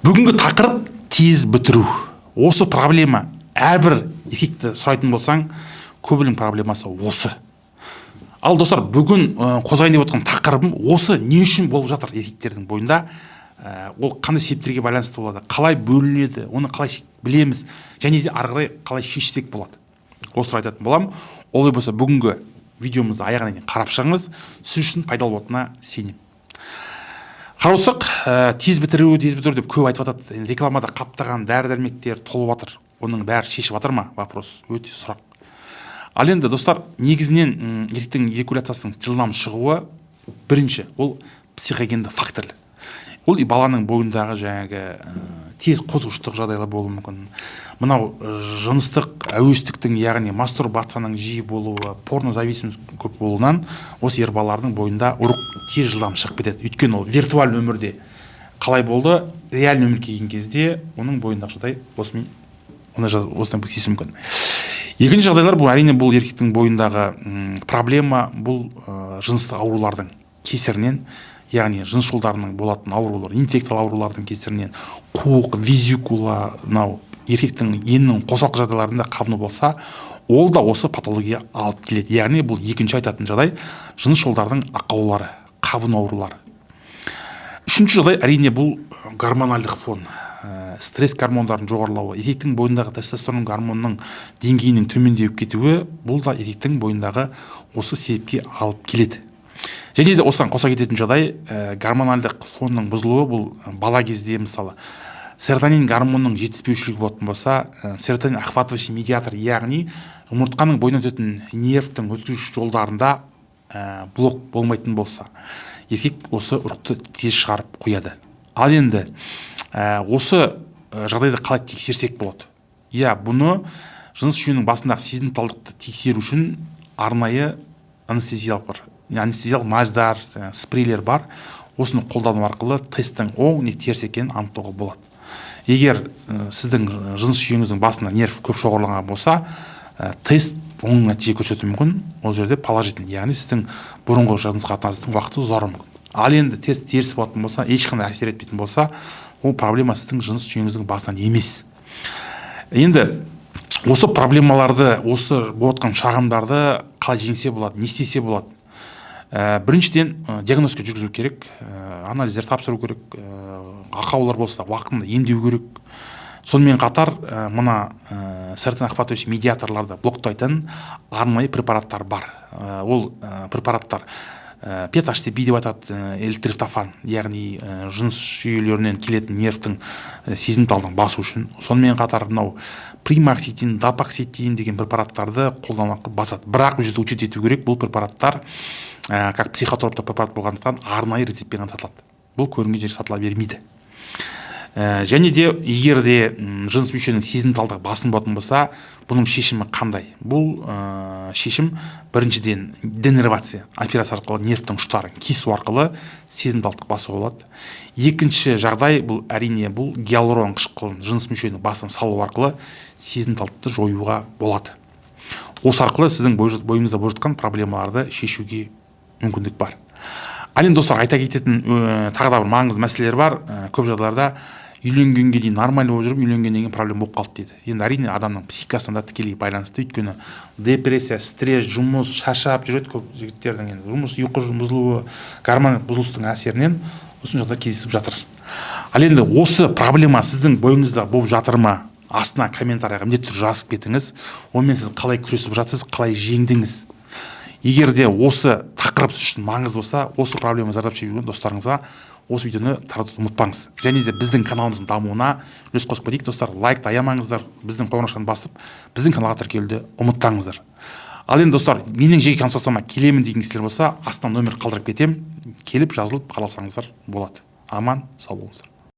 Бүгінгі тақырып тез бітіру. Осы проблема әрбір еркекті сұрайтын болсаң, көбінің проблемасы осы. Ал достар, бүгін қозғайын деп отқан тақырыбым осы не үшін болып жатыр еркектердің бойында? Ол қандай себептерге байланысты болады? Қалай бөлінеді? Оны қалай білеміз? Және де ары қарай қалай шешсек болады? Осылай айтатын боламын. Олай болса бүгінгі видеомызды аяғына дейін қарап шығыңыз. Сіз үшін пайдалы болатынына сенемін. Қарасақ, тез бітіру деп көп айтып жатады. Рекламада қаптаған дәрі-дәрмектер толып жатыр. Оның бәрі шешіп жатыр ма? Вопрос өте сұрақ. Ал енді достар, негізінен еркектің эякуляциясының жылдам шығуы бірінші, ол психогенді фактор. Ол баланың бойындағы жаңағы тез қозғыштық жағдайлар болуы мүмкін. Мынау жыныстық әуестіктің, яғни мастурбацияның жиі болуы, порно зависимость көп болуынан осы ер балалардың бойында ұрық тез жылдам шығып кетеді. Өйткені ол виртуаль өмірде қалай болды, реальный өмірге келген кезде оның бойындағы жағдай осымен кездесуі мүмкін. Екінші жағдайлар бұл әрине бұл еркектің бойындағы проблема, бұл жыныстық аурулардың кесірінен, яғни жыныс жолдарының болатын аурулар, инфекциялық аурулардың кесірінен, қуық, визикула, еркектің енінің қосалқы жағдайларында қабыну болса, ол да осы патология алып келеді. Яғни бұл екінші айтатын жағдай жыныс жолдардың ақаулары, қабыну аурулары. Үшінші жағдай әрине бұл гормоналдық фон. Стресс гормондардың жоғарылауы, еркектің бойындағы тестостерон гормонының деңгейінің төмендеп кетуі, бұл да еркектің бойындағы осы себепке алып келеді. Және де осыған қоса кететін жағдай гормоналдық фонның бұзылуы, бұл бала кезде мысалы серотонин гормонының жетіспеушілігі болатын болса, серотонин охватывающий медиатор, яғни омыртқаның бойынан өтетін нервтің өткізгіш жолдарында блок болмайтын болса, еркек осы ұрықты тез шығарып қояды. Ал енді осы жағдайды қалай тексерсек болады? Бұны жыныс жүйенің басындағы сезімталдықты тексеру үшін арнайы анестезиялық мазьдар, спрейлер бар. Осыны қолдану арқылы тесттің оң не теріс екенін анықтауға болады. Егер сіздің жыныс жүйеңіздің басында нерв көп шоғырланған болса, тест оң нәтиже көрсетуі мүмкін. Ол жерде положительный, яғни сіздің бұрынғы жыныс қатынасының уақыты ұзаруы мүмкін. Ал енді тест теріс болатын болса, ешқандай әсер етпейтін болса, ол проблема сіздің жыныс жүйеңіздің басынан емес. Енді осы проблемаларды, осы болатқан шағымдарды қалай жеңсе болады, не істесе болады? Біріншіден диагностика жүргізу керек, анализдер тапсыру керек, ақаулар болса уақытында емдеу керек. Сонымен қатар мына серотонин охватывающий медиаторларды блоктайтын арнайы препараттар бар. Ол препараттар PTHTP деп атады, L-триптофан, яғни жыныс жүйелерінен келетін нервтің сезімталдығын басу үшін. Сонымен қатар мынау примакситин, дапакситин деген препараттарды қолдануға басады. Бірақ бұл жерде учет ету керек, бұл препараттар как психотропты препарат болғандықтан арнайы рецептпен сатылады. Бұл көрінген жерге сатыла бермейді. Және де егер де жыныс мүшенің сезімталдығы басым болатын болса, бұның шешімі қандай? Бұл шешім біріншіден денервация, операция арқылы нервтің ұштарын кесу арқылы сезімталдық басуға болады. Екінші жағдай бұл әрине бұл гиалурон қышқылын жыныс мүшенің басын салу арқылы сезімталдықты жоюға болады. Осы арқылы сіздің бойыңызда болып жатқан проблемаларды шешуге мүмкіндік бар. Ал енді достар, айта кететін тағы да бір маңызды мәселелер бар. Көп жағдайларда үйленгенге дейін нормально болып жүріп, үйленгеннен кейін проблема болып қалды дейді. Енді әрине адамның психикасына да тікелей байланысты. Өйткені депрессия, стресс, жұмыс, шаршап жүреді көп жігіттердің, енді жұмыс, ұйқы бұзылуы, гормон бұзылыстың әсерінен осындай жағдай кездесіп жатыр. Ал енді осы проблема сіздің бойыңызда болып жатыр ма? Астына комментарийға міндетті түрде жазып кетіңіз. Онымен сіз қалай күресіп жатсыз, қалай жеңдіңіз? Егер де осы тақырып сіз үшін маңызды болса, осы проблема зардап шегіп жүрген достарыңызға осы видеоны таратуды ұмытпаңыз. Және де біздің каналымыздың дамуына үлес қосып кетейік достар. Лайкты аямаңыздар, біздің қоңыраушаны басып, біздің каналға тіркелуді ұмытпаңыздар. Ал енді достар, менің жеке консультацияма келемін деген кісілер болса, астынан номер қалдырып кетем, келіп жазылып қаралсаңыздар болады. Аман, сау болыңыздар.